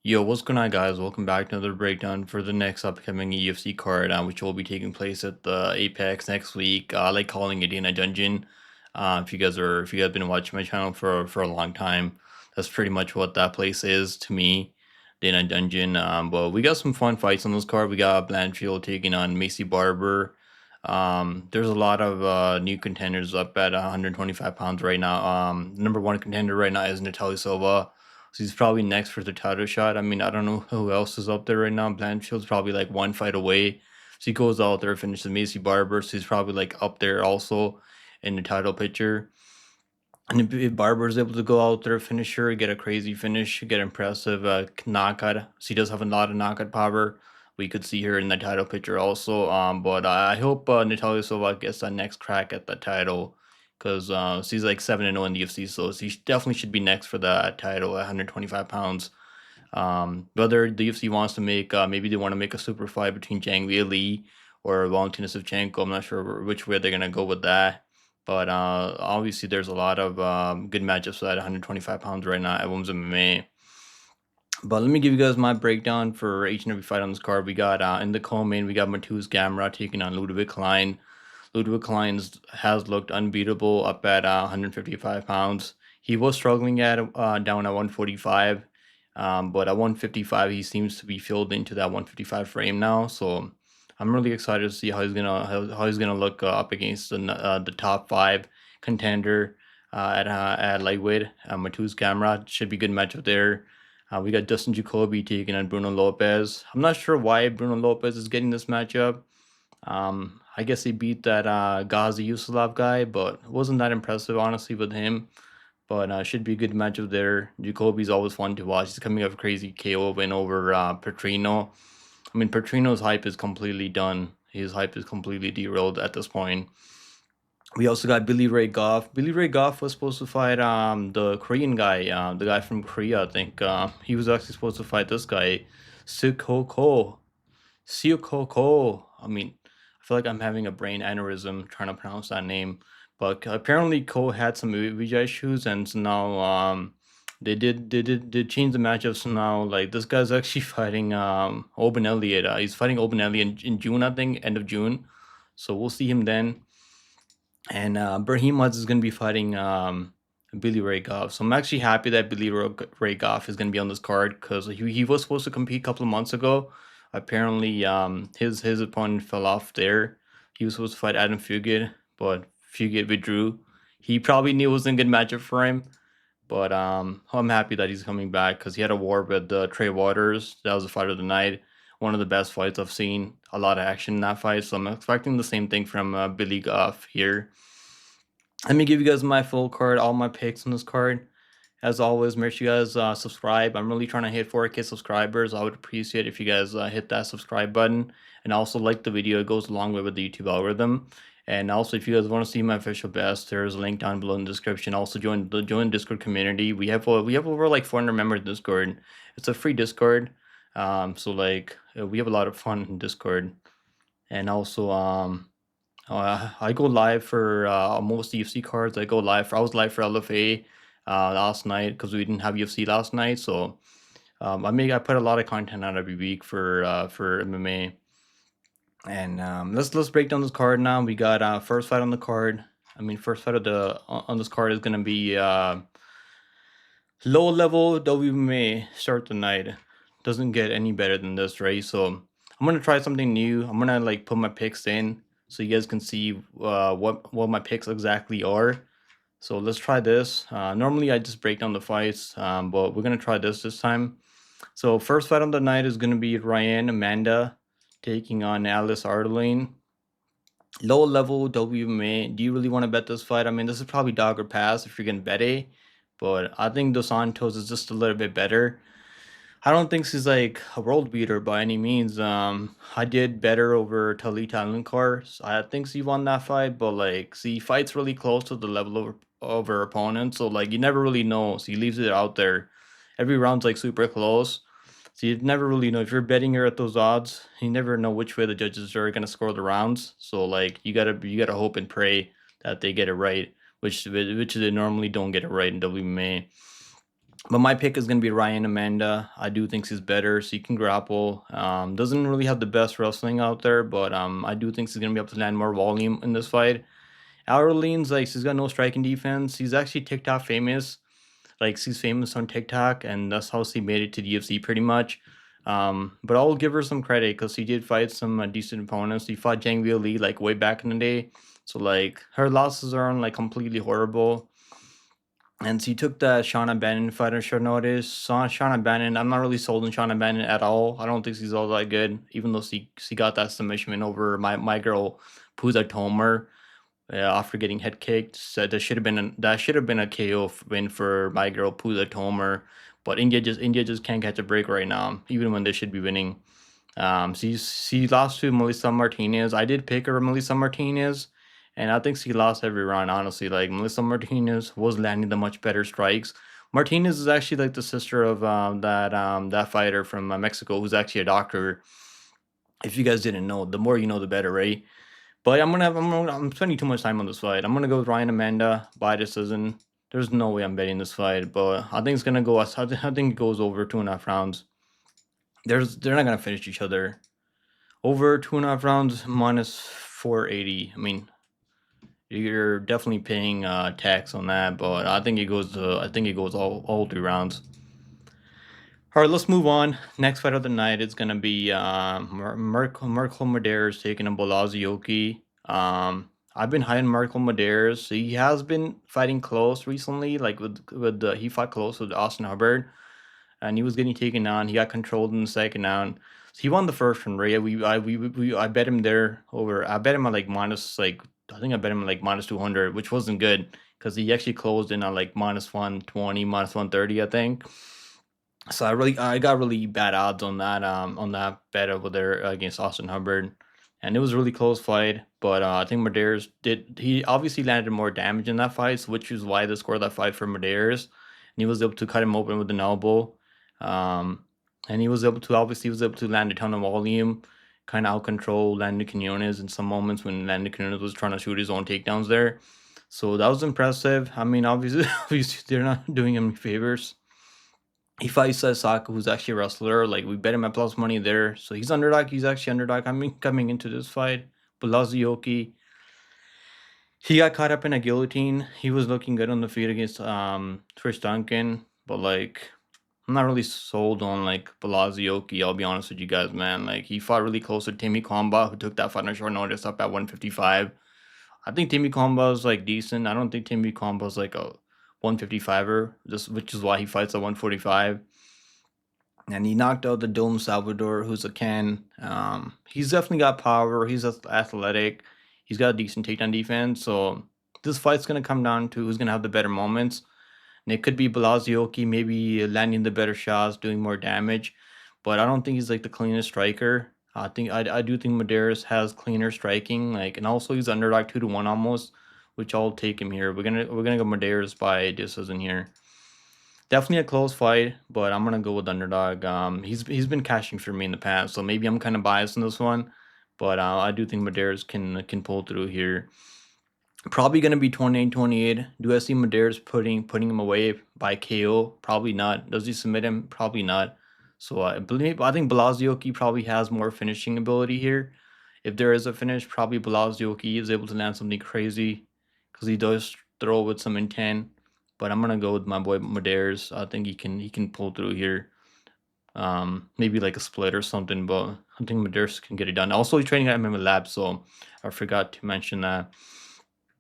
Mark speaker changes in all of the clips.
Speaker 1: Yo, what's going on, guys? Welcome back to another breakdown for the next upcoming UFC card, which will be taking place at the Apex next week. I like calling it in a dungeon. If you guys been watching my channel for a long time, that's pretty much what that place is to me, Dana Dungeon. But we got some fun fights on this card. We got Blanchfield taking on Macy Barber. There's a lot of new contenders up at 125 pounds right now. Number one contender right now is Natalia Silva. So he's probably next for the title shot. I mean, I don't know who else is up there right now. Blanchfield's probably like one fight away. So he goes out there, finishes Macy Barber. So he's probably like up there also in the title picture. And if Barber is able to go out there, finish her, get a crazy finish, get impressive knockout. So he does have a lot of knockout power. We could see her in the title picture also. But I hope Natalia Silva gets that next crack at the title, because she's like 7-0 in the UFC, so she definitely should be next for that title at 125 pounds. Whether the UFC wants to make, maybe they want to make a super fight between Zhang Weili or Valentina Shevchenko. I'm not sure which way they're gonna go with that. But obviously, there's a lot of good matchups at 125 pounds right now at Women's MMA. But let me give you guys my breakdown for each and every fight on this card. We got in the co-main, we got Mateusz Gamrot taking on Leavitt Klein. Leavitt Klein has looked unbeatable up at 155 pounds. He was struggling at down at 145, but at 155 he seems to be filled into that 155 frame now. So I'm really excited to see how he's gonna look up against the top 5 contender at lightweight. Mateusz Gamrot should be a good matchup there. We got Dustin Jacoby taking on Bruno Lopes. I'm not sure why Bruno Lopes is getting this matchup. I guess he beat that Ghazi Yususlav guy, but it wasn't that impressive, honestly, with him. But should be a good matchup there. Jacoby's always fun to watch. He's coming off a crazy KO win over Petrino. I mean, Petrino's hype is completely done. His hype is completely derailed at this point. We also got Billy Ray Goff. Billy Ray Goff was supposed to fight the Korean guy, the guy from Korea, I think. He was actually supposed to fight this guy, Sukoko. Sukoko. I mean, I feel like I'm having a brain aneurysm trying to pronounce that name. But apparently Ko had some visa issues, and so now they change the matchup. So now like this guy's actually fighting Oben Elliott. He's fighting Oben Elliott in June, I think, end of June. So we'll see him then. And Brahimaj is going to be fighting Billy Ray Goff. So I'm actually happy that Billy Ray Goff is going to be on this card, because he was supposed to compete a couple of months ago. Apparently, his opponent fell off there. He was supposed to fight Adam Fugit, but Fugit withdrew. He probably knew it wasn't a good matchup for him. But I'm happy that he's coming back, because he had a war with Trey Waters. That was the fight of the night. One of the best fights I've seen. A lot of action in that fight. So I'm expecting the same thing from Billy Goff here. Let me give you guys my full card, all my picks on this card. As always, make sure you guys subscribe. I'm really trying to hit 4K subscribers. I would appreciate if you guys hit that subscribe button, and also like the video. It goes a long way with the YouTube algorithm. And also, if you guys want to see my official best, there's a link down below in the description. Also, join the Discord community. We have over like 400 members in Discord. It's a free Discord. So like we have a lot of fun in Discord. And also I go live for most UFC cards. I was live for LFA last night, because we didn't have UFC last night. So I put a lot of content out every week for MMA. And let's break down this card now. We got first fight on the card. I mean, first fight on this card is gonna be low level WMA start the night. Doesn't get any better than this, right? So I'm gonna try something new. I'm gonna like put my picks in, so you guys can see what my picks exactly are. So let's try this. Normally I just break down the fights, but we're gonna try this time. So first fight on the night is gonna be Ryan Amanda taking on Alice Ardelean. Low level WMA. Do you really want to bet this fight? I mean, this is probably dog or pass if you're gonna bet it, but I think Dos Santos is just a little bit better. I don't think she's like a world beater by any means. I did better over Talita Alunkar. I think she won that fight, but like she fights really close to the level of her opponent, so like you never really know. She leaves it out there. Every round's like super close, so you never really know if you're betting her at those odds. You never know which way the judges are gonna score the rounds. So like you gotta hope and pray that they get it right, which they normally don't get it right in WMA. But my pick is going to be Ryan Amanda. I do think he's better, so he can grapple. Doesn't really have the best wrestling out there, but I do think he's going to be able to land more volume in this fight. Ardelean's like, he's got no striking defense. He's actually TikTok famous. Like, she's famous on TikTok, and that's how she made it to the UFC pretty much. But I'll give her some credit because she did fight some decent opponents. She fought Zhang Weili like way back in the day, so like her losses aren't like completely horrible. And she took the Shauna Bannon fight on short notice. Shauna Bannon, I'm not really sold on Shauna Bannon at all. I don't think she's all that good, even though she got that submission win over my girl Puza Tomer. After getting head kicked, so that should have been a KO win for my girl Puza Tomer, but India just can't catch a break right now, even when they should be winning. She lost to Melissa Martinez. I did pick her, Melissa Martinez, and I think she lost every round. Honestly, like Melissa Martinez was landing the much better strikes. Martinez is actually like the sister of that fighter from Mexico, who's actually a doctor. If you guys didn't know, the more you know, the better, right? But I'm spending too much time on this fight. I'm gonna go with Ryan Amanda by decision. There's no way I'm betting this fight, but I think it's gonna go. I think it goes over 2.5 rounds. They're not gonna finish each other. Over 2.5 rounds minus 480. I mean, you're definitely paying tax on that, but I think it goes. All 3 rounds. All right, let's move on. Next fight of the night is gonna be Merkel Mederos taking on Bolazioki. I've been high on Merkel Mederos. He has been fighting close recently, like he fought close with Austin Hubbard, and he was getting taken on. He got controlled in the second round. So he won the first one, right? I bet him there over. I bet him at like minus like I think I bet him like minus 200, which wasn't good because he actually closed in on like minus 120, minus 130, I think. So I got really bad odds on that bet over there against Austin Hubbard, and it was a really close fight. But I think Medeiros he obviously landed more damage in that fight, which is why they scored that fight for Medeiros, and he was able to cut him open with an elbow, and he was able to land a ton of volume, kind of out control Landon Quinones in some moments when Landon Quinones was trying to shoot his own takedowns there. So that was impressive. I mean, obviously, obviously they're not doing him favors. He fights Sasaka, who's actually a wrestler. Like, we bet him at plus money there. So he's underdog. He's actually underdog. I mean, coming into this fight. But Lazioki, he got caught up in a guillotine. He was looking good on the feet against Trish Duncan. But, like, I'm not really sold on, like, Belazioki, I'll be honest with you guys, man. Like, he fought really close to Timmy Kwamba, who took that fight on short notice up at 155. I think Timmy Kwamba is, like, decent. I don't think Timmy Kwamba is, like, a 155er, which is why he fights at 145. And he knocked out the Dome Salvador, who's a can. He's definitely got power. He's athletic. He's got a decent takedown defense. So this fight's going to come down to who's going to have the better moments. And it could be Belazioki maybe landing the better shots, doing more damage. But I don't think he's like the cleanest striker. I do think Medeiros has cleaner striking. And also he's underdog 2-1 almost, which I'll take him here. We're gonna go Medeiros by decision here. Definitely a close fight, but I'm gonna go with underdog. He's been cashing for me in the past, so maybe I'm kind of biased in this one, but I do think Medeiros can pull through here. Probably gonna be 28-28. Do I see Medeiros putting him away by KO? Probably not. Does he submit him? Probably not. So I think Belazioki probably has more finishing ability here. If there is a finish, probably Belazioki is able to land something crazy because he does throw with some intent. But I'm gonna go with my boy Medeiros. I think he can pull through here. Maybe like a split or something, but I think Medeiros can get it done. Also, he's training at MMA Lab, so I forgot to mention that.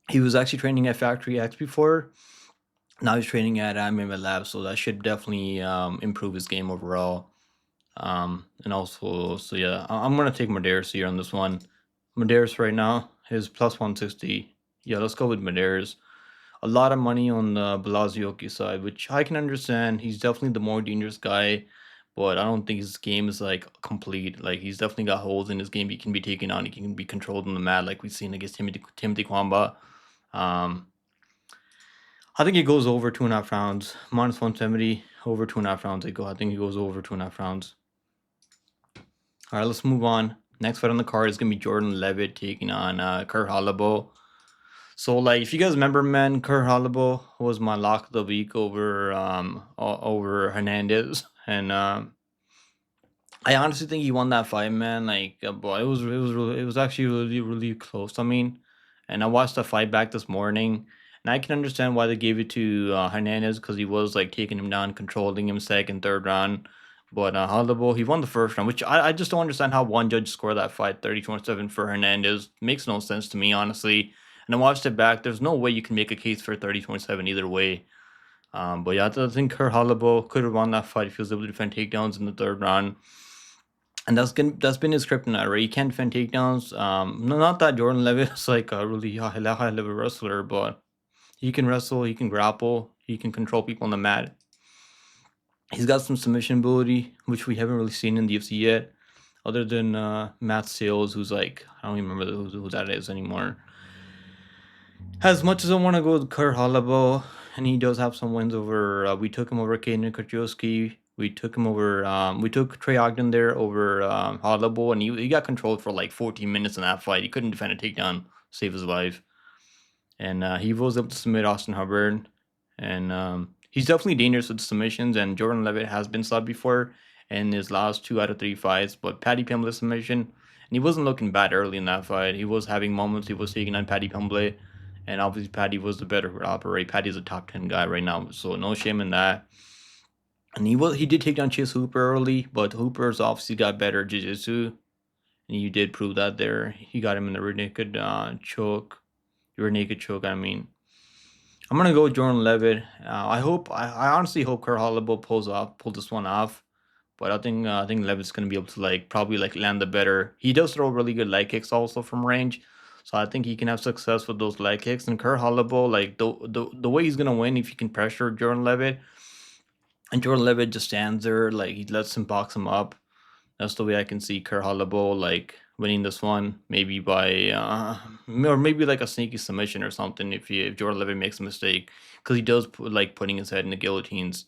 Speaker 1: He was actually training at Factory X before. Now he's training at MMA Lab, so that should definitely improve his game overall. And also, so yeah, I'm gonna take Medeiros here on this one. Medeiros right now is plus 160. Yeah, let's go with Medeiros. A lot of money on the Belazioki side, which I can understand. He's definitely the more dangerous guy, but I don't think his game is like complete. Like, he's definitely got holes in his game. He can be taken on. He can be controlled on the mat, like we've seen against Timothy Kwamba. I think it goes over 2.5 rounds. Minus 170, over 2.5 rounds. I think it goes over 2.5 rounds. All right, let's move on. Next fight on the card is gonna be Jordan Leavitt taking on Kurt Holobaugh. So like if you guys remember, man, Kurt Holobaugh was my lock of the week over over Hernandez, and I honestly think he won that fight, man. Like, boy, it was actually really close. I mean, and I watched the fight back this morning, and I can understand why they gave it to Hernandez because he was like taking him down, controlling him second, third round. But Holloway, he won the first round, which I just don't understand how one judge scored that fight 30-27 for Hernandez. Makes no sense to me, honestly. And I watched it back. There's no way you can make a case for 30-27 either way. But yeah, I think Kurt Holloway could have won that fight if he was able to defend takedowns in the third round. And that's been his kryptonite, right? He can't defend takedowns. Not that Jordan Leavitt is like a really high level wrestler, but he can wrestle, he can grapple, he can control people on the mat. He's got some submission ability, which we haven't really seen in the UFC yet, other than Matt Sales, who's like, I don't even remember who that is anymore. As much as I want to go with Kurt Holloway, and he does have some wins over, we took him over Kaden Kuchowski. We took him over, we took Trey Ogden there over Holloway, and he got controlled for like 14 minutes in that fight. He couldn't defend a takedown, save his life. And he was able to submit Austin Hubbard. And he's definitely dangerous with submissions, and Jordan Leavitt has been subbed before in his last 2 out of 3 fights. But Paddy Pimblett submission, and he wasn't looking bad early in that fight. He was having moments. He was taking on Paddy Pimblett. And obviously, Paddy was the better operator. Paddy's a top 10 guy right now, so no shame in that. And he did take down Chase Hooper early, but Hooper's obviously got better jiu-jitsu, and he did prove that there. He got him in the rear naked choke. Rear naked choke, I mean. I'm gonna go with Jordan Leavitt. I honestly hope Kurt Holloway pull this one off. But I think Levitt's gonna be able to probably land the better. He does throw really good leg kicks also from range. So I think he can have success with those leg kicks. And Kurt Holloway, like the way he's gonna win if he can pressure Jordan Leavitt, and Jordan Leavitt just stands there, like he lets him box him up. That's the way I can see Kurt Holloway winning this one, maybe by or maybe like a sneaky submission or something if Jordan Leavitt makes a mistake, because he does putting his head in the guillotines,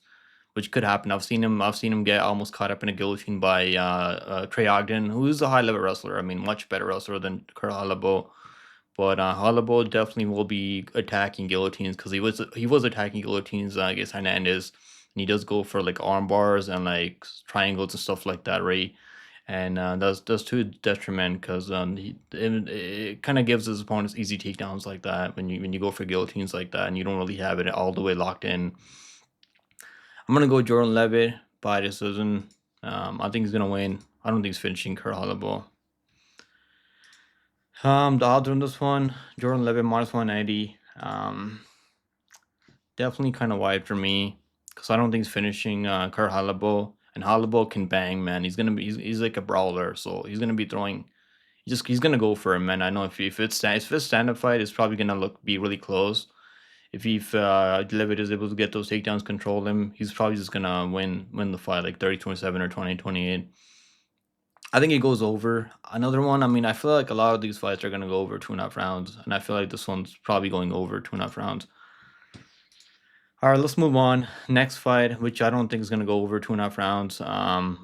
Speaker 1: which could happen. I've seen him get almost caught up in a guillotine by Trey Ogden, who is a high level wrestler. I mean, much better wrestler than Kurt Holloway. But Holloway definitely will be attacking guillotines, because he was attacking guillotines against Hernandez, and he does go for like arm bars and like triangles and stuff like that, right? And that's to his detriment, because it kind of gives his opponents easy takedowns like that when you go for guillotines like that and you don't really have it all the way locked in. I'm gonna go Jordan Leavitt by decision. I think he's gonna win. I don't think he's finishing Kurt Holloway. The odds on this one, Jordan Leavitt minus 190. Definitely kind of wide for me, because I don't think he's finishing Kurt Holloway. And Holloway can bang, man. He's like a brawler, so he's gonna be throwing. He's gonna go for him, man. I know if it's stand up fight, it's probably gonna be really close. If Leavitt is able to get those takedowns, control him, he's probably just gonna win the fight like 30-27 or 20-28. I think it goes over. Another one, I mean, I feel like a lot of these fights are gonna go over 2.5 rounds, and I feel like this one's probably going over 2.5 rounds. All right, let's move on. Next fight, which I don't think is going to go over 2.5 rounds.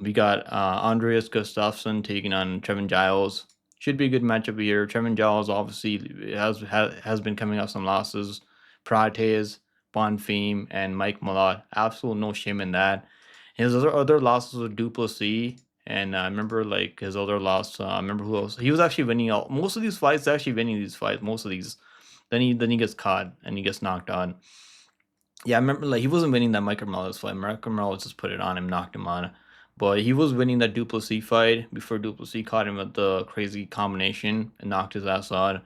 Speaker 1: We got Andreas Gustafsson taking on Trevin Giles. Should be a good matchup here. Trevin Giles obviously has been coming off some losses. Prates, Bonfim, and Mike Malott. Absolute no shame in that. His other losses were Duplessis, and I remember like his other loss. I remember who else. He was actually winning most of these fights. Actually winning these fights. Most of these. Then he gets caught and he gets knocked on. Yeah, I remember like he wasn't winning that Michael Morales fight. Michael Morales just put it on him, knocked him on. But he was winning that Duplessis fight before Duplessis caught him with the crazy combination and knocked his ass out.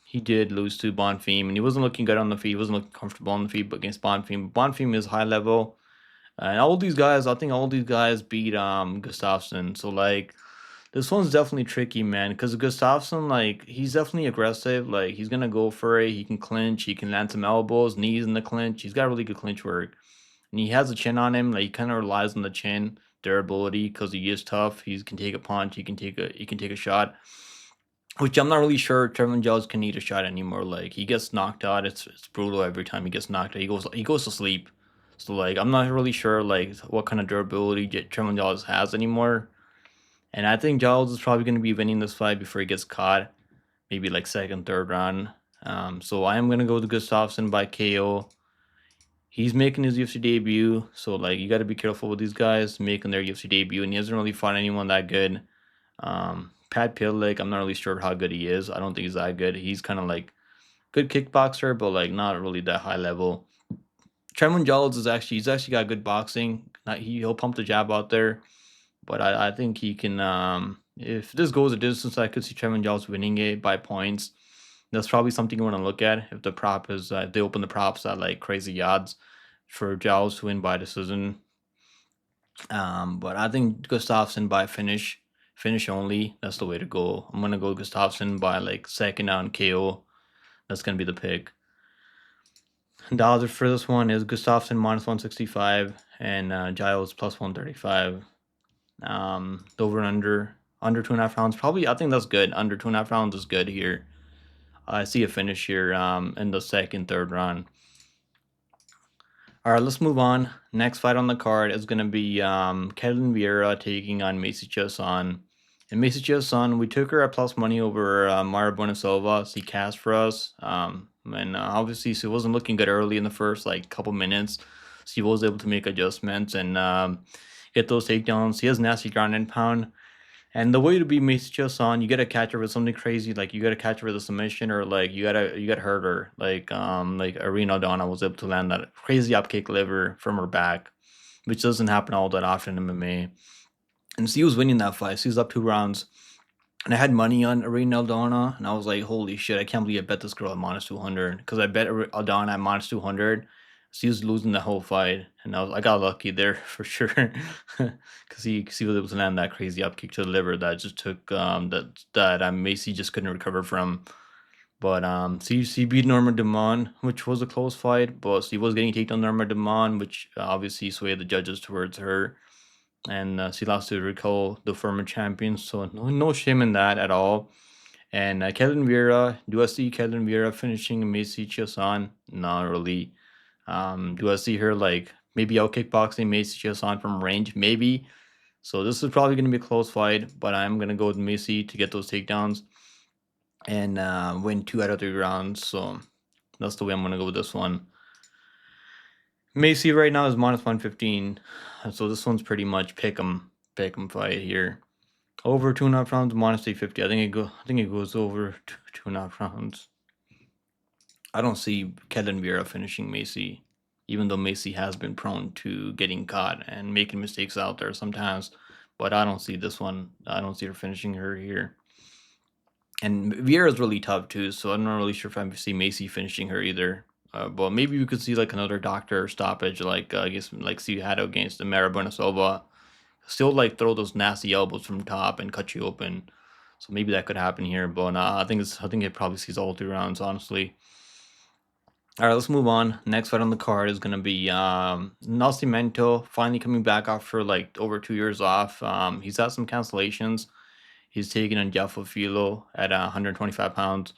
Speaker 1: He did lose to Bonfim, and he wasn't looking good on the feet. He wasn't looking comfortable on the feet, but against Bonfim. Bonfim is high level. And all these guys, I think all these guys beat Gustafsson. So like this one's definitely tricky, man, because Gustafsson, like, he's definitely aggressive. Like, he's gonna go for it. He can clinch. He can land some elbows, knees in the clinch. He's got really good clinch work, and he has a chin on him. Like, he kind of relies on the chin durability, because he is tough. He can take a punch. He can take a shot, which I'm not really sure Trevin Giles can need a shot anymore. Like, he gets knocked out. It's brutal every time he gets knocked out. He goes to sleep. So like, I'm not really sure like what kind of durability Trevin Giles has anymore. And I think Giles is probably going to be winning this fight before he gets caught. maybe like second, third round. So I am gonna go to Gustafsson by KO. He's making his UFC debut, so like you got to be careful with these guys making their UFC debut, and he hasn't really fought anyone that good. Pat Pillick, I'm not really sure how good he is. I don't think he's that good. He's kind of like good kickboxer, but like not really that high level. Trevin Giles is he's actually got good boxing. He'll pump the jab out there, but I think he can. If this goes a distance, I could see Trevin Giles winning it by points. That's probably something you want to look at if the prop is if they open the props at like crazy odds for Giles to win by decision. But I think Gustafsson by finish only. That's the way to go. I'm gonna go Gustafsson by like second down KO. That's gonna be the pick. The odds for this one is Gustafsson minus 165 and Giles plus 135. Over and under 2.5 rounds. Probably I think that's good. Under 2.5 rounds is good here. I see a finish here in the second, third round. All right, let's move on. Next fight on the card is going to be Vieira taking on Macy Chiasson. And Macy Chiasson, we took her at plus money over Mara Bonasova. She cast for us. And obviously, she wasn't looking good early in the first like couple minutes. She was able to make adjustments and get those takedowns. She has nasty ground and pound. And the way to beat Macy Chiasson, you gotta catch her with something crazy, like you gotta catch her with a submission, or like you gotta hurt her, like Arena Donna was able to land that crazy up kick liver from her back, which doesn't happen all that often in MMA. And she was winning that fight. She was up 2 rounds, and I had money on Arena Aldana, and I was like, holy shit, I can't believe I bet this girl at minus 200 because I bet Aldana at minus 200. She was losing the whole fight, and I got lucky there for sure, because he was able to land that crazy up kick to the liver that just took that Macy just couldn't recover from. But she beat Norma Dumont, which was a close fight, but she was getting taken on Norma Dumont, which obviously swayed the judges towards her, and she lost to Rico, the former champion. So no shame in that at all. And Kevin Vieira, do I see Kevin Vieira finishing Macy Chiasson? Not really. Do I see her like maybe out kickboxing Macy Chiasson from range? Maybe. So this is probably going to be a close fight, but I'm going to go with Macy to get those takedowns and win 2 out of 3 rounds. So that's the way I'm going to go with this one. Macy right now is minus 115. So this one's pretty much pick 'em fight here. Over 2.5 rounds, minus 350. I think it goes over 2.5 rounds. I don't see Kevin Vieira finishing Macy, even though Macy has been prone to getting caught and making mistakes out there sometimes. But I don't see this one. I don't see her finishing her here. And Vieira's really tough too, so I'm not really sure if I see Macy finishing her either. But maybe we could see like another doctor stoppage, like I guess like see had against the Mara Bonasova. Still like throw those nasty elbows from top and cut you open. So maybe that could happen here. But I think it probably sees all 3 rounds, honestly. All right, let's move on. Next fight on the card is going to be Nascimento finally coming back after like over 2 years off. He's had some cancellations. He's taking on Filho at 125 pounds.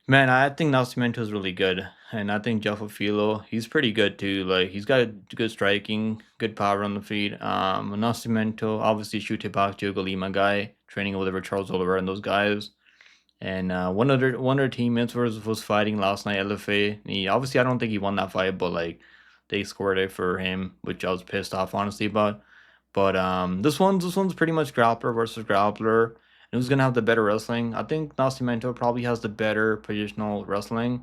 Speaker 1: Man, I think Nascimento is really good, and I think Filho, he's pretty good too. Like he's got good striking, good power on the feet. Nascimento, obviously Chute Bakio Golima guy, training with Charles Oliver and those guys. And one of their teammates was fighting last night, LFA. He obviously I don't think he won that fight, but like they scored it for him, which I was pissed off honestly about. But this one's pretty much grappler versus grappler. And who's gonna have the better wrestling? I think Nascimento probably has the better positional wrestling.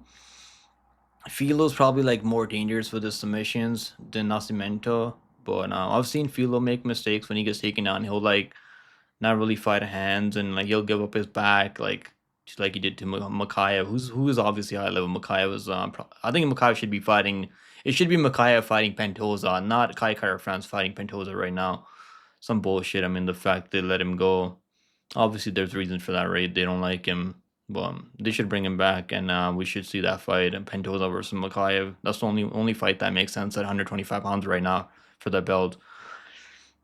Speaker 1: Filo's probably like more dangerous with his submissions than Nascimento. But I've seen Filo make mistakes when he gets taken down. He'll like not really fight hands and like he'll give up his back like he did to Makayev, who is obviously high level. Makayev was I think Makayev should be fighting. It should be Makayev fighting Pantoja, not Kai Kara France fighting Pantoja right now. Some bullshit. I mean, the fact they let him go. Obviously, there's reasons for that, right? They don't like him. But they should bring him back, and we should see that fight, Pantoja versus Makayev. That's the only fight that makes sense at 125 pounds right now for the belt.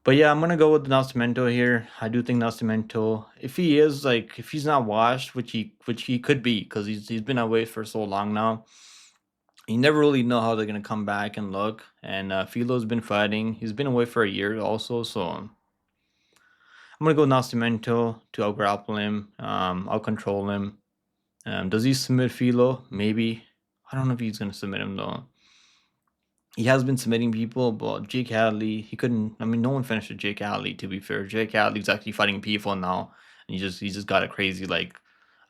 Speaker 1: But yeah, I'm gonna go with Nascimento here. I do think Nascimento, if he's not washed, which he could be, because he's been away for so long now. You never really know how they're gonna come back and look. And Filo's been fighting. He's been away for a year also, so I'm gonna go Nascimento to out-grapple him. I'll control him. Does he submit Filho? Maybe. I don't know if he's gonna submit him though. He has been submitting people, but Jake Hadley, he couldn't. I mean, no one finished with Jake Hadley. To be fair, Jake Hadley's actually fighting people now, and he just got a crazy like,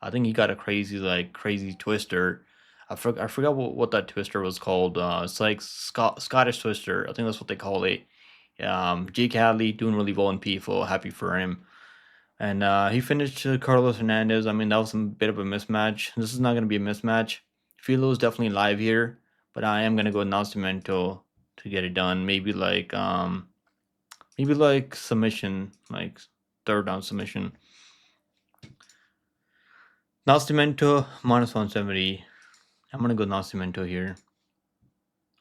Speaker 1: I think he got a crazy twister. I forgot what that twister was called. It's like Scottish twister. I think that's what they call it. Jake Hadley doing really well in PFO. Happy for him. And he finished Carlos Hernandez. I mean, that was a bit of a mismatch. This is not going to be a mismatch. Filho is definitely live here, but I am going to go Nascimento to get it done. Maybe like submission, like third down submission. Nascimento minus 170. I'm going to go Nascimento here.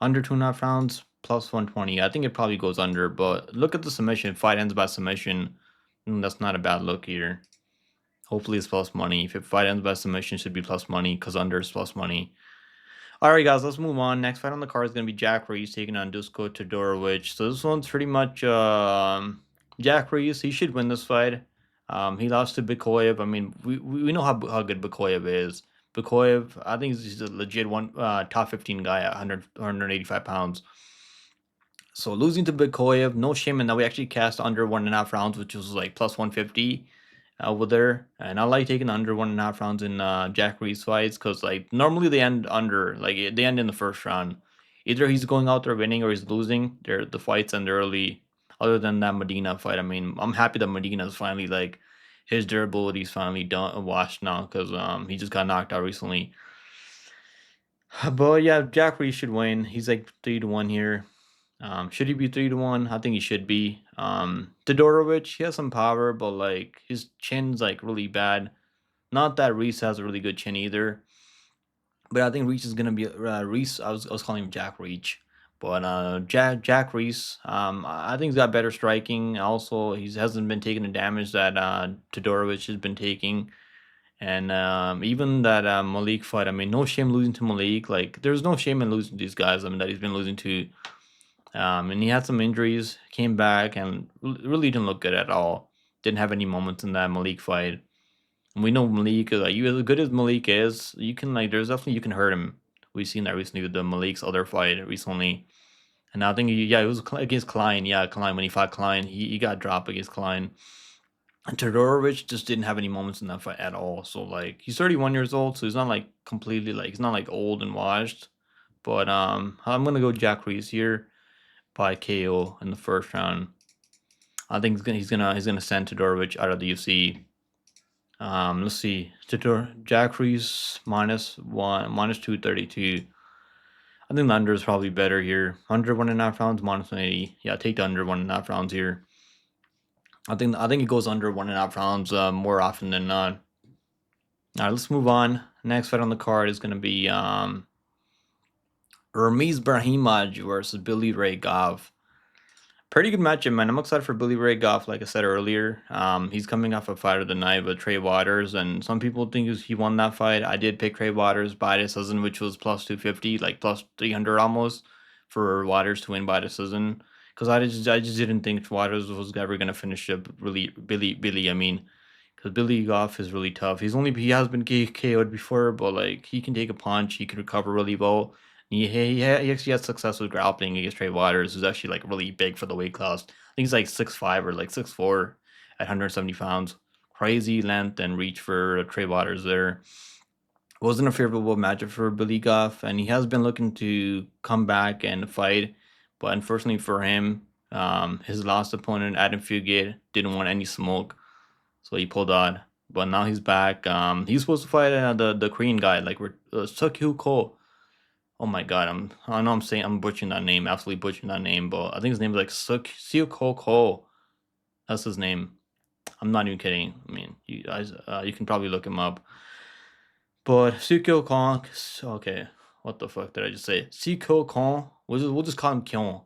Speaker 1: Under 2.5 rounds, plus 120. I think it probably goes under, but look at the submission. Fight ends by submission. That's not a bad look here. Hopefully it's plus money. If it fight ends by submission, should be plus money, because under is plus money. Alright guys, let's move on. Next fight on the card is going to be Jack Reese taking on Dusko Todorović. So this one's pretty much Jack Reese. He should win this fight. He lost to Bikoyev. I mean, we know how good Bikoyev is. Bikoyev, I think he's a legit top 15 guy at 185 pounds. So losing to Bikoyev, no shame in that. We actually cast under 1.5 rounds, which was like plus 150 over there. And I like taking under 1.5 rounds in Jack Reese fights, because like normally they end under, like they end in the first round. Either he's going out there winning or he's losing. The fights end early. Other than that Medina fight, I mean, I'm happy that Medina's finally like his durability is finally done washed now, because he just got knocked out recently. But yeah, Jack Reese should win. He's like 3-1 here. Should he be 3-1? I think he should be. Todorović, he has some power, but like his chin's like really bad. Not that Reese has a really good chin either, but I think Reese is gonna be Reese. I was calling him Jack Reach, but Jack Reese. I think he's got better striking. Also, he hasn't been taking the damage that Todorović has been taking. And even that Malik fight, I mean, no shame losing to Malik. Like, there's no shame in losing to these guys. I mean, that he's been losing to. And he had some injuries, came back, and really didn't look good at all. Didn't have any moments in that Malik fight. And we know Malik, like, you as good as Malik is, you can, like, there's definitely, you can hurt him. We've seen that recently with the Malik's other fight recently. And I think, it was against Klein. Yeah, Klein, when he fought Klein, he got dropped against Klein. And Todorović just didn't have any moments in that fight at all. So, like, he's 31 years old, so he's not, like, completely, like, he's not, like, old and washed. But I'm going to go Jack Reese here by KO in the first round. I think he's gonna send Todorović out of the UFC. Let's see. Jack Reese minus 232. I think the under is probably better here. Under 1.5 rounds, minus 180. Yeah, take the under 1.5 rounds here. I think it goes under 1.5 rounds more often than not. All right, let's move on. Next fight on the card is gonna be Brahimaj versus Billy Ray Goff. Pretty good matchup, man. I'm excited for Billy Ray Goff, like I said earlier. He's coming off a fight of the night with Trey Waters, and some people think he won that fight. I did pick Trey Waters by decision, which was plus 250, like plus 300 almost, for Waters to win by decision. Because I just didn't think Waters was ever gonna finish up Billy. I mean, because Billy Goff is really tough. He has been KO'd before, but like he can take a punch, he can recover really well. He actually had success with grappling against Trey Waters, who's actually like really big for the weight class. I think he's like 6'5" or like 6'4" at 170 pounds. Crazy length and reach for Trey Waters there. Wasn't a favorable matchup for Billy Goff, and he has been looking to come back and fight, but unfortunately for him, his last opponent, Adam Fugate, didn't want any smoke, so he pulled out. But now he's back. He's supposed to fight the Korean guy, like Suk-Hyu Ko. Oh my god, I know I'm butchering that name, absolutely butchering that name, but I think his name is like Suk-Hyu Ko. That's his name. I'm not even kidding. I mean, you guys, you can probably look him up. But Suk-Hyu Ko, okay, what the fuck did I just say? Suk-Hyu Ko, we'll just call him Kyon.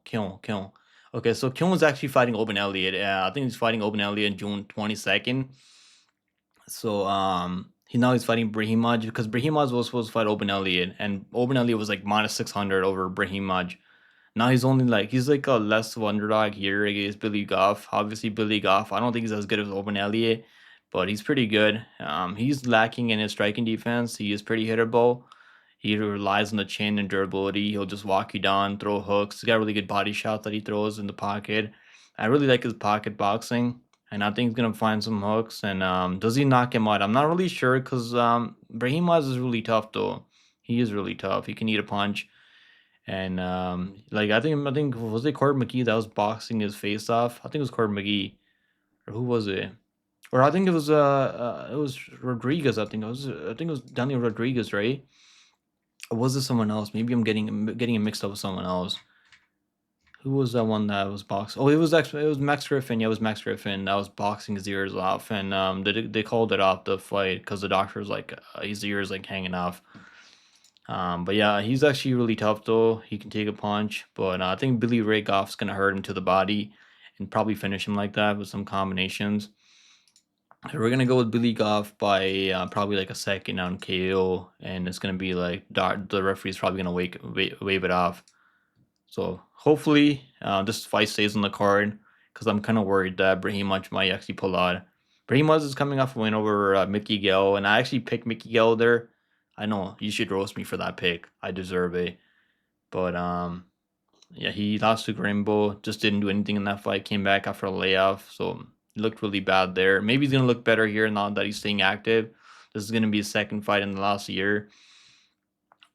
Speaker 1: Okay, so Kyon is actually fighting Open Elliott. I think he's fighting Open Elliott on June 22nd. So he's fighting Brahimaj, because Brahimaj was supposed to fight Open Elliott, and Open Elliott was like minus 600 over Brahimaj. Now he's like a less of underdog here against Billy Goff. Obviously, Billy Goff, I don't think he's as good as Open Elliott, but he's pretty good. He's lacking in his striking defense. He is pretty hittable. He relies on the chin and durability. He'll just walk you down, throw hooks. He's got really good body shots that he throws in the pocket. I really like his pocket boxing, and I think he's gonna find some hooks. And does he knock him out? I'm not really sure because Brahimaj is really tough though. He is really tough. He can eat a punch. And like I think was it Court McGee that was boxing his face off? I think it was Court McGee, or who was it? Or I think it was Rodriguez. I think it was Daniel Rodriguez, right? Or was it someone else? Maybe I'm getting it mixed up with someone else. Who was that one that was boxing? Oh, it was Max Griffin. Yeah, it was Max Griffin that was boxing his ears off, and they called it off the fight because the doctor was like his ears like hanging off. But yeah, he's actually really tough though. He can take a punch, but I think Billy Ray Goff's gonna hurt him to the body and probably finish him like that with some combinations. We're gonna go with Billy Goff by probably like a second on KO, and it's gonna be like the referee's probably gonna wave it off. So hopefully this fight stays on the card because I'm kind of worried that Brahimaj might actually pull out. Brahimaj is coming off a win over Mickey Gale, and I actually picked Mickey Gale there. I know you should roast me for that pick. I deserve it. But yeah, he lost to Grimbo. Just didn't do anything in that fight. Came back after a layoff, so he looked really bad there. Maybe he's gonna look better here now that he's staying active. This is gonna be his second fight in the last year.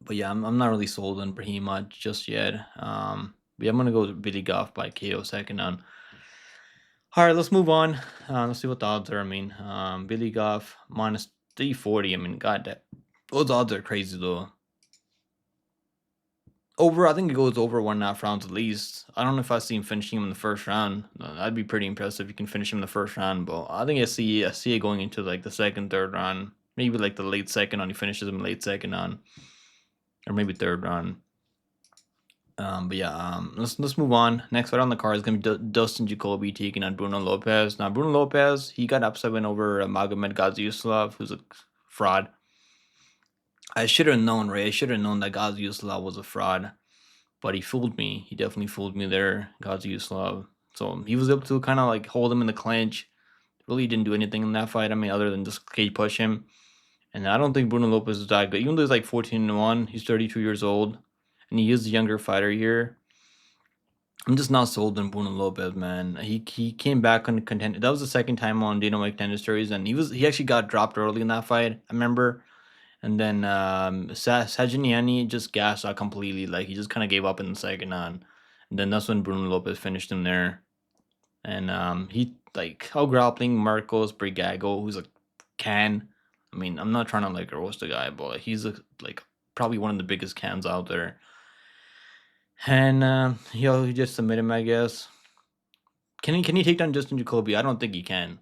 Speaker 1: But yeah, I'm not really sold on Brahimaj just yet. But yeah, I'm gonna go with Billy Goff by KO second on. All right, let's move on. Let's see what the odds are. I mean, Billy Goff minus 340. I mean, god, those odds are crazy though. I think it goes over 1.5 rounds at least. I don't know if I see him finishing him in the first round. That'd be pretty impressive if you can finish him in the first round. But I think I see it going into like the second, third round, maybe like the late second on. He finishes him late second on, or maybe third round. But yeah, let's move on. Next fight on the card is gonna be Dustin Jacoby taking on Bruno Lopes. Now Bruno Lopes, he got upset win over Magomed Gazieslav, who's a fraud. I should have known, right? I should have known that Gazieslav was a fraud, but he fooled me. He definitely fooled me there, Gazieslav. So he was able to kind of like hold him in the clinch. Really didn't do anything in that fight. I mean, other than just cage push him. And I don't think Bruno Lopes is that good. Even though he's like 14-1, he's 32 years old, and he is a younger fighter here. I'm just not sold on Bruno Lopes, man. He came back on contender. That was the second time on Dana White Contender Series, and he actually got dropped early in that fight. I remember. And then Sajiniani just gassed out completely. Like he just kind of gave up in the second on. And then that's when Bruno Lopes finished him there. And he like out grappling Marcos Brigago, who's a can. I mean, I'm not trying to like roast the guy, but he's like probably one of the biggest cans out there. And he just submitted him, I guess. Can he take down Justin Jacoby? I don't think he can.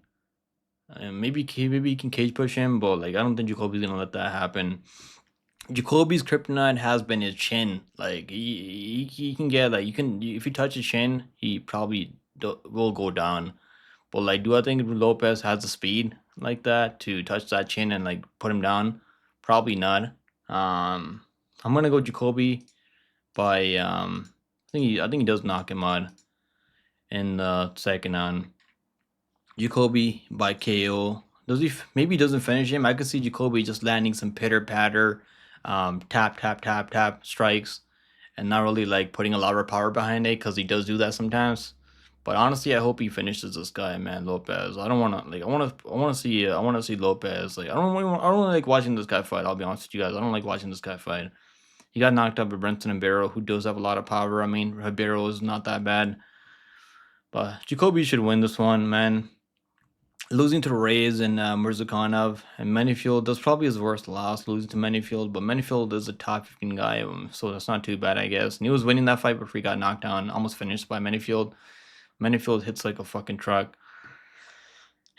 Speaker 1: Maybe he can cage push him, but like I don't think Jacoby's gonna let that happen. Jacoby's kryptonite has been his chin. Like he can get like if you touch his chin, he probably will go down. But like, do I think Lopes has the speed like that to touch that chin and like put him down? Probably not. I'm gonna go Jacoby by I think he does knock him out in the second on. Jacoby by KO. Maybe he doesn't finish him. I could see Jacoby just landing some pitter patter, tap strikes, and not really like putting a lot of power behind it because he does do that sometimes. But honestly, I hope he finishes this guy, man, Lopes. I don't want to like. I want to see Lopes. Like I don't like watching this guy fight. I'll be honest with you guys. I don't like watching this guy fight. He got knocked out by Brenton Ribeiro, who does have a lot of power. I mean, Ribeiro is not that bad, but Jacoby should win this one, man. Losing to Reyes and Mirzakhanov and Manyfield, that's probably his worst loss, losing to Manyfield, but Manyfield is a top 15 guy, so that's not too bad, I guess. And he was winning that fight before he got knocked down, almost finished by Manyfield. Manyfield hits like a fucking truck.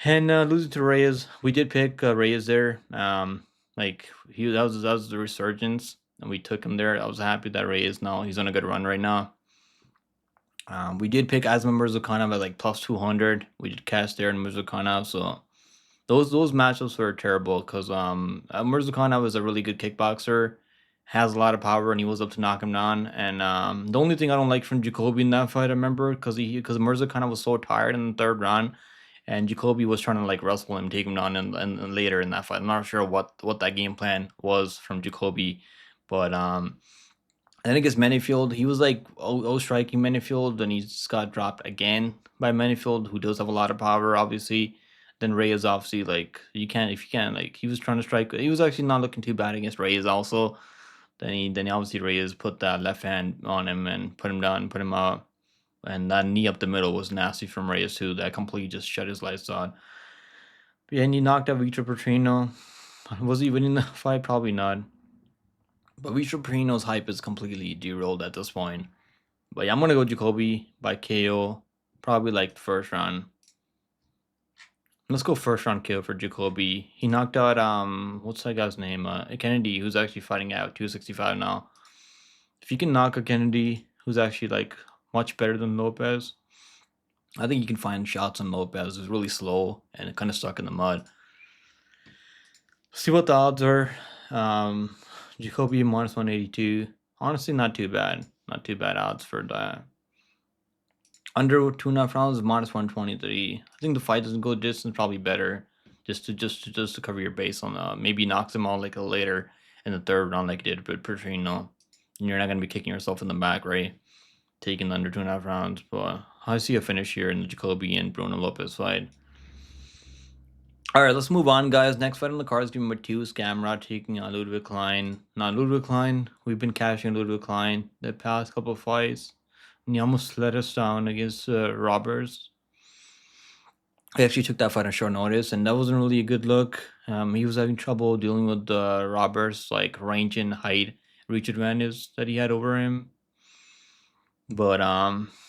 Speaker 1: And losing to Reyes, we did pick Reyes there. Like that was the resurgence, and we took him there. I was happy that Reyes now he's on a good run right now. We did pick Asma Mirzakhanov at like plus 200. We did cast there in Mirzakhanov, so those matchups were terrible because Mirzakhanov is a really good kickboxer, has a lot of power, and he was up to knock him down. And the only thing I don't like from Jacoby in that fight, I remember, because Mirza kind of was so tired in the third round, and Jacoby was trying to like wrestle him, take him down, and later in that fight, I'm not sure what that game plan was from Jacoby, but I think it's Manyfield. He was like striking Manyfield, and he just got dropped again by Manyfield, who does have a lot of power, obviously. Then Reyes, obviously, like if you can't, like he was trying to strike. He was actually not looking too bad against Reyes, also. Then he obviously Reyes put that left hand on him and put him down, put him out, and that knee up the middle was nasty from Reyes too. That completely just shut his lights on. Yeah, and he knocked out Victor Petrino. Was he winning the fight? Probably not. But Victor Petrino's hype is completely derailed at this point. But yeah, I'm gonna go Jacoby by KO, probably like the first round. Let's go first round KO for Jacoby. He knocked out what's that guy's name? Kennedy, who's actually fighting out 265 now. If you can knock a Kennedy, who's actually like much better than Lopes, I think you can find shots on Lopes. It's really slow and kind of stuck in the mud. See what the odds are. Jacoby minus 182. Honestly, not too bad. Not too bad odds for that. Under 2.5 rounds is minus 123. I think the fight doesn't go distance, probably better. Just to cover your base on maybe knocks him out like a later in the third round like you did with Petrino. And you're not gonna be kicking yourself in the back, right? Taking under 2.5 rounds. But I see a finish here in the Jacoby and Bruno Lopes fight. All right, let's move on, guys. Next fight on the card is going to be Mateusz Gamrot taking on Ludwig Klein. Now, Ludwig Klein, we've been cashing Ludwig Klein the past couple of fights. And he almost let us down against Roberts. He actually took that fight on short notice, and that wasn't really a good look. He was having trouble dealing with Roberts' like range and height, reach advantage that he had over him. But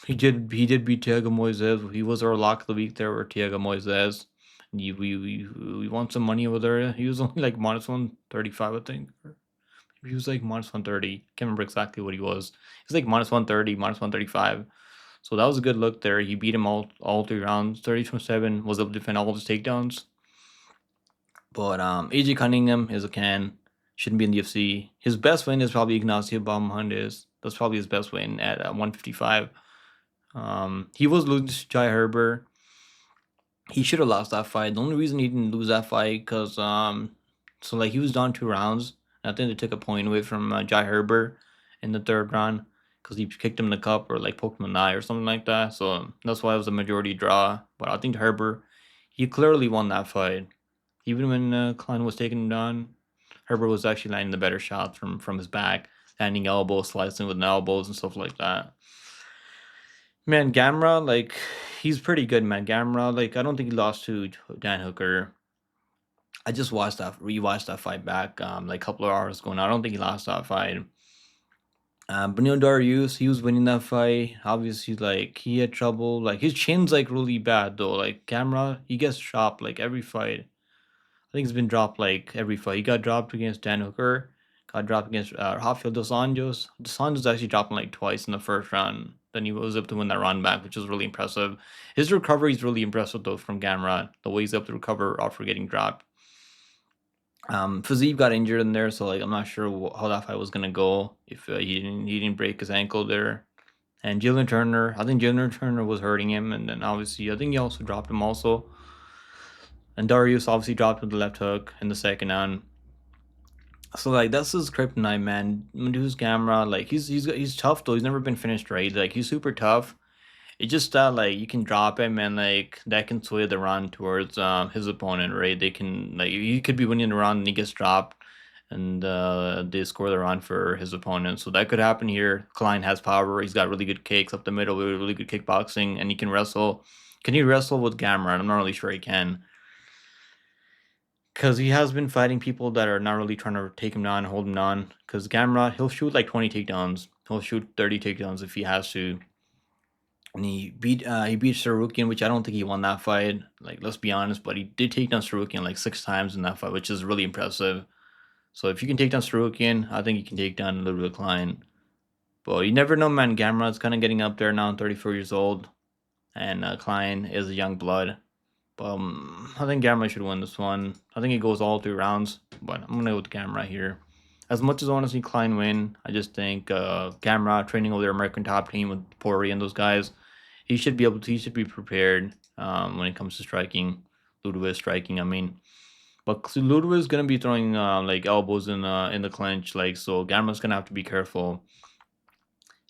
Speaker 1: he did beat Thiago Moises. He was our lock of the week there, with Thiago Moises. We want some money over there. He was only like minus 135, I think. He was like minus 130. Can't remember exactly what he was. He was like minus 130, minus 135. So that was a good look there. He beat him all 3 rounds. 30-7, was able to defend all of his takedowns. But AJ Cunningham is a can. Shouldn't be in the UFC. His best win is probably Ignacio Bahamondes. That's probably his best win at 155. He was losing to Jai Herbert. He should have lost that fight. The only reason he didn't lose that fight because so like he was down 2 rounds. I think they took a point away from Jai Herbert in the third round because he kicked him in the cup or like poked him in the eye or something like that. So that's why it was a majority draw. But I think Herbert, he clearly won that fight. Even when Klein was taking him down, Herbert was actually landing the better shots from his back, landing elbows, slicing with elbows and stuff like that. Man, Gamrot, like, he's pretty good, man. Gamrot, like, I don't think he lost to Dan Hooker. I just rewatched that fight back, like a couple of hours ago now. I don't think he lost that fight. But Darius, he was winning that fight. Obviously, like, he had trouble. Like, his chin's, like, really bad, though. Like, Gamrot, he gets dropped, like, every fight. I think he's been dropped, like, every fight. He got dropped against Dan Hooker. Got dropped against Rafael Dos Anjos. Dos Anjos actually dropped him, like, twice in the first round. Then he was able to win that round back, which was really impressive. His recovery is really impressive, though, from Gamrot. The way he's able to recover after getting dropped. Fiziev got injured in there, so like I'm not sure how that fight was gonna go if he didn't break his ankle there. And Jalen Turner, I think Jalen Turner was hurting him, and then obviously I think he also dropped him also. And Darius obviously dropped with the left hook in the second round. So like that's his kryptonite, man. Mateusz Gamrot, like he's tough though. He's never been finished right. Like he's super tough. It's just that like you can drop him and like that can sway the round towards his opponent, right? They can like he could be winning the round and he gets dropped, and they score the round for his opponent. So that could happen here. Klein has power. He's got really good kicks up the middle, really good kickboxing, and he can wrestle. Can he wrestle with Gamrot? I'm not really sure he can. Because he has been fighting people that are not really trying to take him down, hold him down. Because Gamrot, he'll shoot like 20 takedowns. He'll shoot 30 takedowns if he has to. And he beat Sarukian, which I don't think he won that fight. Like, let's be honest, but he did take down Sarukian like 6 times in that fight, which is really impressive. So if you can take down Sarukian, I think you can take down Ludwig Klein. But you never know, man. Gamrot's kind of getting up there now, 34 years old. And Klein is a young blood. But I think Gamrot should win this one. I think it goes all 3 rounds, but I'm going to go with Gamrot here. As much as I want to see Klein win, I just think Gamrot training over their American top team with Pori and those guys, he should be able to. He should be prepared when it comes to striking. Ludwig striking, I mean. But Ludwig is gonna be throwing like elbows in the clinch, like so. Gamrot's gonna have to be careful.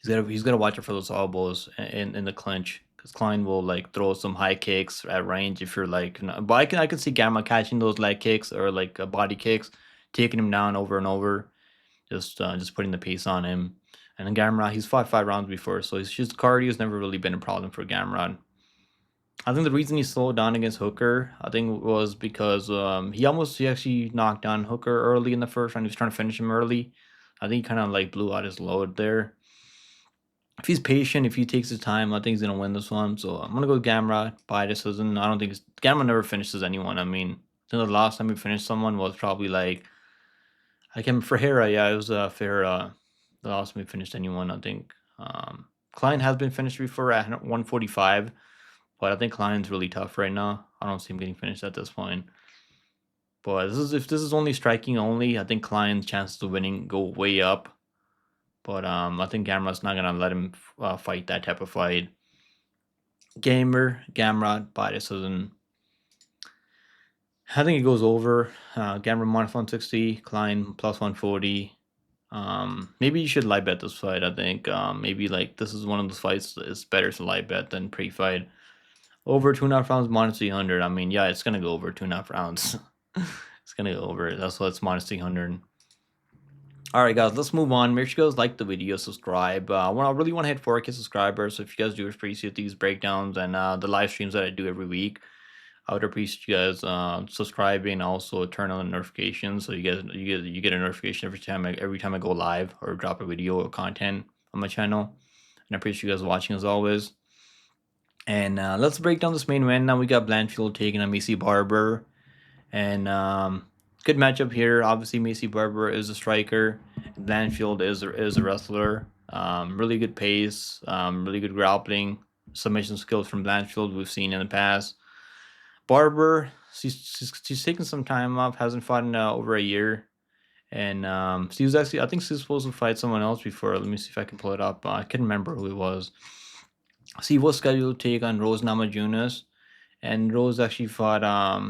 Speaker 1: He's gonna watch out for those elbows in the clinch because Klein will like throw some high kicks at range if you're like. But I can see Gamma catching those leg kicks or like body kicks, taking him down over and over, just putting the pace on him. And then Gamrot, he's fought 5 rounds before, so his cardio has never really been a problem for Gamrot. I think the reason he slowed down against Hooker, I think, was because he actually knocked down Hooker early in the first round. He was trying to finish him early. I think he kind of like blew out his load there. If he's patient, if he takes his time, I think he's gonna win this one. So I'm gonna go with Gamrot by decision. I don't think Gamrot never finishes anyone. I mean, I think the last time he finished someone was probably like I can't remember, for Hera. Yeah, it was Fahira. The last time he finished anyone, I think. Klein has been finished before at 145, but I think Klein's really tough right now. I don't see him getting finished at this point. But if this is only striking only, I think Klein's chances of winning go way up. But I think Gamrot's not gonna let him fight that type of fight. Gamrot by decision. I think it goes over. Gamrot minus 160, Klein plus 140. Maybe you should live bet this fight. I think maybe like this is one of those fights that is better to live bet than pre-fight. Over 2.5 rounds minus 300. I mean, yeah, it's gonna go over 2.5 rounds. It's gonna go over. That's why it's minus 300. All right, guys, let's move on. Make sure you guys like the video, subscribe. I really want to hit 4K subscribers. So if you guys do appreciate these breakdowns and the live streams that I do every week, I would appreciate you guys subscribing and also turn on the notifications so you get a notification every time I go live or drop a video or content on my channel. And I appreciate you guys watching as always. And let's break down this main event. Now we got Blanchfield taking on Macy Barber, and good matchup here. Obviously, Macy Barber is a striker. Blanchfield is a wrestler. Really good pace. Really good grappling. Submission skills from Blanchfield we've seen in the past. Barber, she's taken some time off. Hasn't fought in over a year. And she was actually, I think she was supposed to fight someone else before. Let me see if I can pull it up. I can't remember who it was. She was scheduled to take on Rose Namajunas. And Rose actually fought I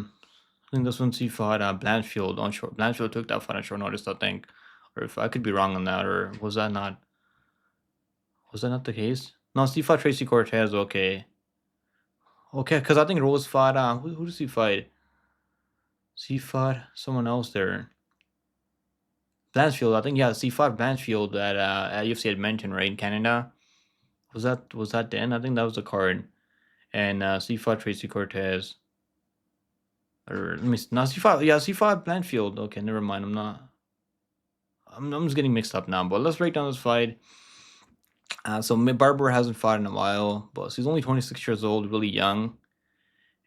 Speaker 1: think this one she fought Blanchfield on short. Blanchfield took that fight on short notice, I think. Or if I could be wrong on that, or was that not the case? No, she fought Tracy Cortez, okay. Okay, because I think Rose fought who did she fight? She fought someone else there. Blanchfield, I think, yeah, she fought Blanchfield at UFC Edmonton, right, in Canada. Was that then? I think that was the card. And she fought Tracy Cortez. Or let me no, she fought Blanchfield. Okay, never mind. I'm just getting mixed up now. But let's break down this fight. So Barber hasn't fought in a while, but she's only 26 years old, really young,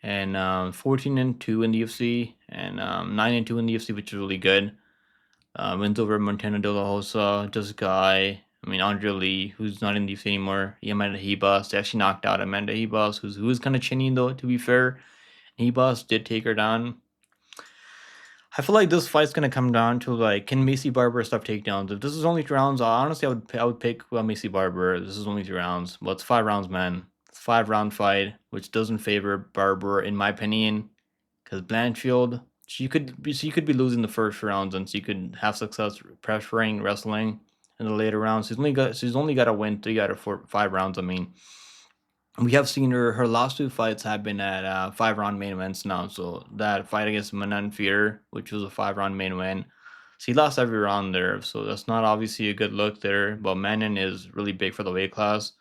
Speaker 1: and 14-2 in the UFC, and 9-2 in the UFC, which is really good. Wins over Montana De La Rosa, Jessica I mean, Andre Lee, who's not in the UFC anymore. Amanda Hebus, they actually knocked out Amanda Hebus, who was kind of chinny though, to be fair. Hebus did take her down. I feel like this fight's gonna come down to like, can Macy Barber stop takedowns? If this is only 3 rounds, honestly, I would pick Macy Barber. This is only 3 rounds, but it's 5 rounds, man. It's a 5-round fight, which doesn't favor Barber in my opinion, because Blanchfield, she could be losing the first rounds, and she could have success pressuring, wrestling in the later rounds. She's only got to win 3 out of 5 rounds. I mean, we have seen her last 2 fights have been at 5-round main events now. So that fight against Manon Fier, which was a 5-round main event, she lost every round there. So that's not obviously a good look there. But Manon is really big for the weight class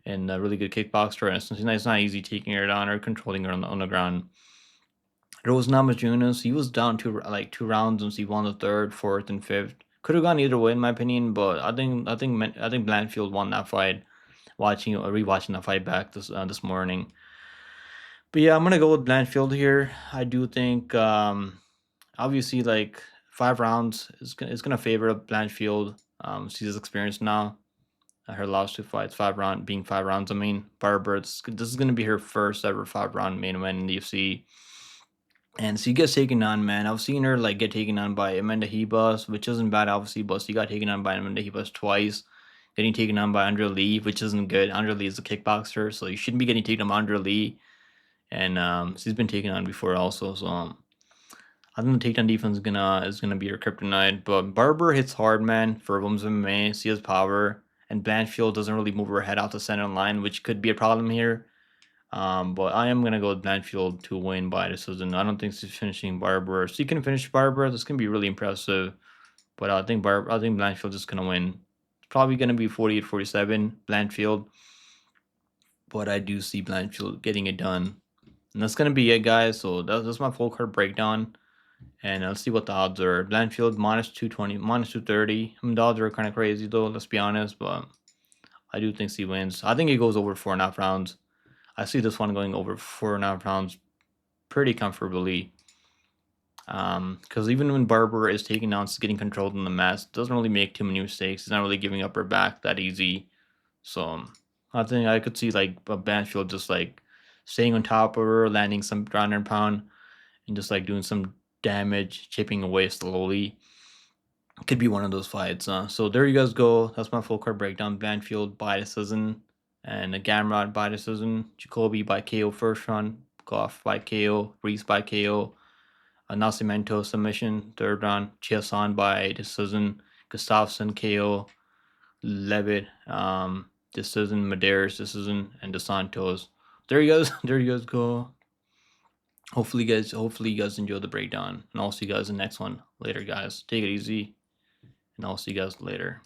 Speaker 1: and a really good kickboxer. And it's not easy taking her down or controlling her on the ground. Rose Namajunas, he was down to like 2 rounds and she won the 3rd, 4th, and 5th. Could have gone either way in my opinion, but I think Blanchfield won that fight. Rewatching the fight back this morning. But yeah, I'm gonna go with Blanchfield here. I do think obviously like 5 rounds is gonna favor Blanchfield. She's experienced now. Her last 2 fights, 5 rounds. I mean, Barber, this is gonna be her first ever 5-round main event in the UFC. And so you get taken on, man. I've seen her like get taken on by Amanda Hebus, which isn't bad, obviously, but she got taken on by Amanda Hebus twice. Getting taken on by Andrea Lee, which isn't good. Andrea Lee is a kickboxer, so you shouldn't be getting taken on by Andrea Lee. And she's been taken on before also. So I think the takedown defense is gonna be her kryptonite. But Barber hits hard, man, for women's MMA. She has power. And Blanchfield doesn't really move her head out the center line, which could be a problem here. But I am gonna go with Blanchfield to win by decision. I don't think she's finishing Barber. She can finish Barber. This can be really impressive. But I think Blanchfield is gonna win. It's probably gonna be 48-47 Blanchfield. But I do see Blanchfield getting it done. And that's gonna be it, guys. So that's my full card breakdown. And let's see what the odds are. Blanchfield minus 220, minus 230. I mean, the odds are kind of crazy though. Let's be honest, but I do think she wins. I think it goes over 4.5 rounds. I see this one going over 4.5 rounds pretty comfortably. Because even when Barber is taking down, she's getting controlled in the mess. Doesn't really make too many mistakes. She's not really giving up her back that easy. So I think I could see like a Blanchfield just like staying on top of her, landing some ground and pound, and just like doing some damage, chipping away slowly. Could be one of those fights. So there you guys go. That's my full card breakdown. Blanchfield by decision, and a Gamrot by decision. Jacoby by KO first round. Goff by KO. Reese by KO. A Nascimento submission third round. Chiasson by decision. Gustafsson KO. Leavitt decision. Mederos decision, and Santos. There you guys. There you guys go. Hopefully you guys enjoy the breakdown, and I'll see you guys in the next one later, guys. Take it easy, and I'll see you guys later.